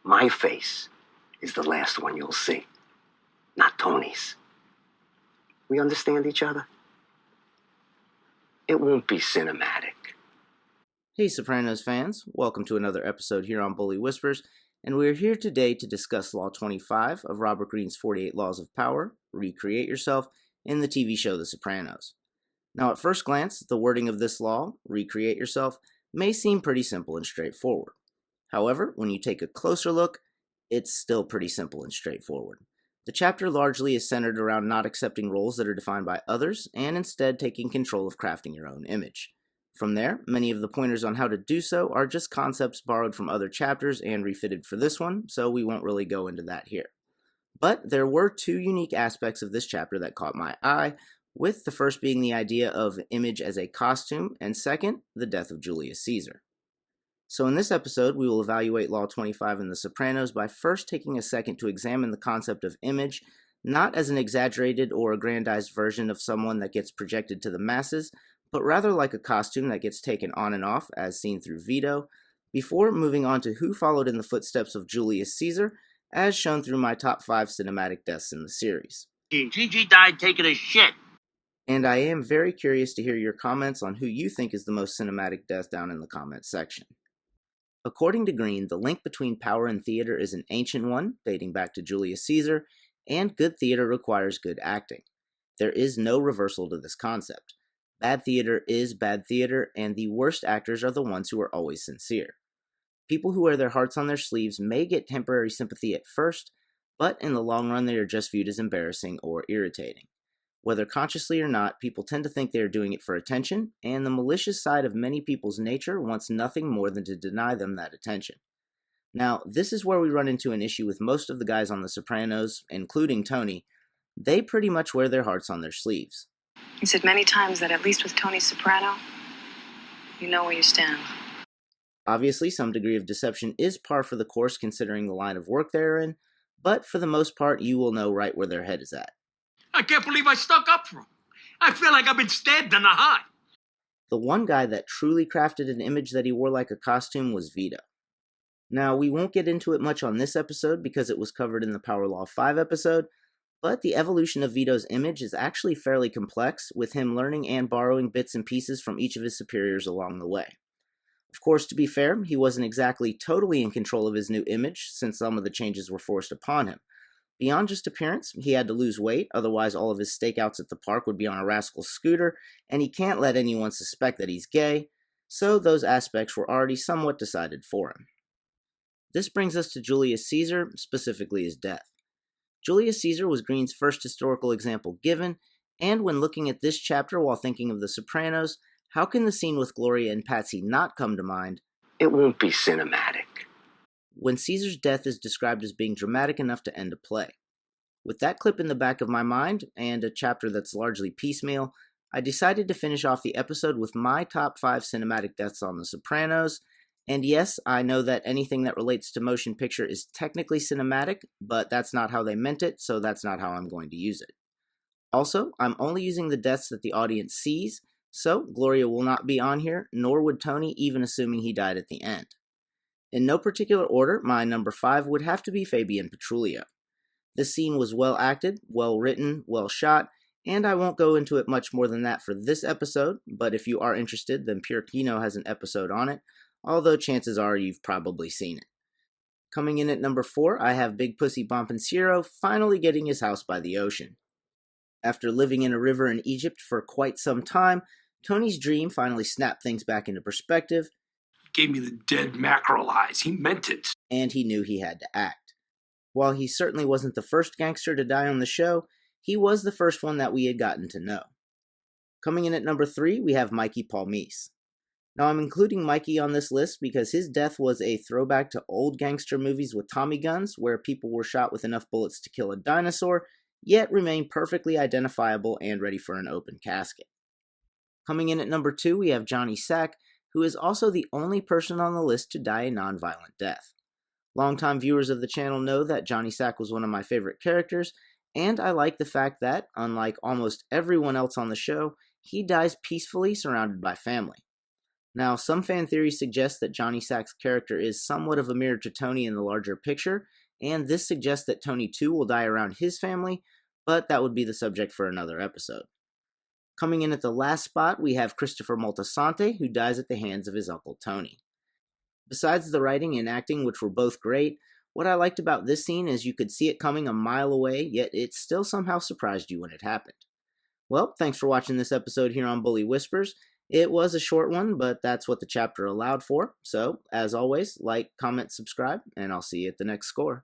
My face is the last one you'll see, not Tony's. We understand each other? It won't be cinematic. Hey Sopranos fans, welcome to another episode here on Bully Whispers, and we're here today to discuss Law 25 of Robert Greene's 48 Laws of Power, Recreate Yourself, in the TV show The Sopranos. Now at first glance, the wording of this law, Recreate Yourself, may seem pretty simple and straightforward. However, when you take a closer look, it's still pretty simple and straightforward. The chapter largely is centered around not accepting roles that are defined by others, and instead taking control of crafting your own image. From there, many of the pointers on how to do so are just concepts borrowed from other chapters and refitted for this one, so we won't really go into that here. But there were two unique aspects of this chapter that caught my eye, with the first being the idea of image as a costume, and second, the death of Julius Caesar. So in this episode, we will evaluate Law 25 in The Sopranos by first taking a second to examine the concept of image, not as an exaggerated or aggrandized version of someone that gets projected to the masses, but rather like a costume that gets taken on and off, as seen through Vito, before moving on to who followed in the footsteps of Julius Caesar, as shown through my top 5 cinematic deaths in the series. Gigi died taking a shit. And I am very curious to hear your comments on who you think is the most cinematic death down in the comments section. According to Greene, the link between power and theater is an ancient one, dating back to Julius Caesar, and good theater requires good acting. There is no reversal to this concept. Bad theater is bad theater, and the worst actors are the ones who are always sincere. People who wear their hearts on their sleeves may get temporary sympathy at first, but in the long run they are just viewed as embarrassing or irritating. Whether consciously or not, people tend to think they are doing it for attention, and the malicious side of many people's nature wants nothing more than to deny them that attention. Now, this is where we run into an issue with most of the guys on The Sopranos, including Tony. They pretty much wear their hearts on their sleeves. You said many times that at least with Tony Soprano, you know where you stand. Obviously, some degree of deception is par for the course considering the line of work they're in, but for the most part, you will know right where their head is at. I can't believe I stuck up for him. I feel like I've been stabbed in the heart. The one guy that truly crafted an image that he wore like a costume was Vito. Now, we won't get into it much on this episode because it was covered in the Power Law 5 episode, but the evolution of Vito's image is actually fairly complex, with him learning and borrowing bits and pieces from each of his superiors along the way. Of course, to be fair, he wasn't exactly totally in control of his new image, since some of the changes were forced upon him. Beyond just appearance, he had to lose weight, otherwise all of his stakeouts at the park would be on a rascal scooter, and he can't let anyone suspect that he's gay, so those aspects were already somewhat decided for him. This brings us to Julius Caesar, specifically his death. Julius Caesar was Greene's first historical example given, and when looking at this chapter while thinking of The Sopranos, how can the scene with Gloria and Patsy not come to mind? It won't be cinematic. When Caesar's death is described as being dramatic enough to end a play. With that clip in the back of my mind, and a chapter that's largely piecemeal, I decided to finish off the episode with my top 5 cinematic deaths on The Sopranos, and yes, I know that anything that relates to motion picture is technically cinematic, but that's not how they meant it, so that's not how I'm going to use it. Also, I'm only using the deaths that the audience sees, so Gloria will not be on here, nor would Tony, even assuming he died at the end. In no particular order, my number 5 would have to be Fabian Petrulio. This scene was well acted, well written, well shot, and I won't go into it much more than that for this episode, but if you are interested, then Pure Kino has an episode on it, although chances are you've probably seen it. Coming in at number 4, I have Big Pussy Bompansiro finally getting his house by the ocean. After living in a river in Egypt for quite some time, Tony's dream finally snapped things back into perspective. Gave me the dead mackerel eyes. He meant it. And he knew he had to act. While he certainly wasn't the first gangster to die on the show, he was the first one that we had gotten to know. Coming in at number 3, we have Mikey Palmise. Now I'm including Mikey on this list because his death was a throwback to old gangster movies with Tommy guns, where people were shot with enough bullets to kill a dinosaur, yet remain perfectly identifiable and ready for an open casket. Coming in at number 2, we have Johnny Sack, who is also the only person on the list to die a non-violent death. Longtime viewers of the channel know that Johnny Sack was one of my favorite characters, and I like the fact that, unlike almost everyone else on the show, he dies peacefully surrounded by family. Now, some fan theories suggest that Johnny Sack's character is somewhat of a mirror to Tony in the larger picture, and this suggests that Tony too will die around his family, but that would be the subject for another episode. Coming in at the last spot, we have Christopher Moltisanti, who dies at the hands of his uncle Tony. Besides the writing and acting, which were both great, what I liked about this scene is you could see it coming a mile away, yet it still somehow surprised you when it happened. Well, thanks for watching this episode here on Bully Whispers. It was a short one, but that's what the chapter allowed for. So, as always, like, comment, subscribe, and I'll see you at the next score.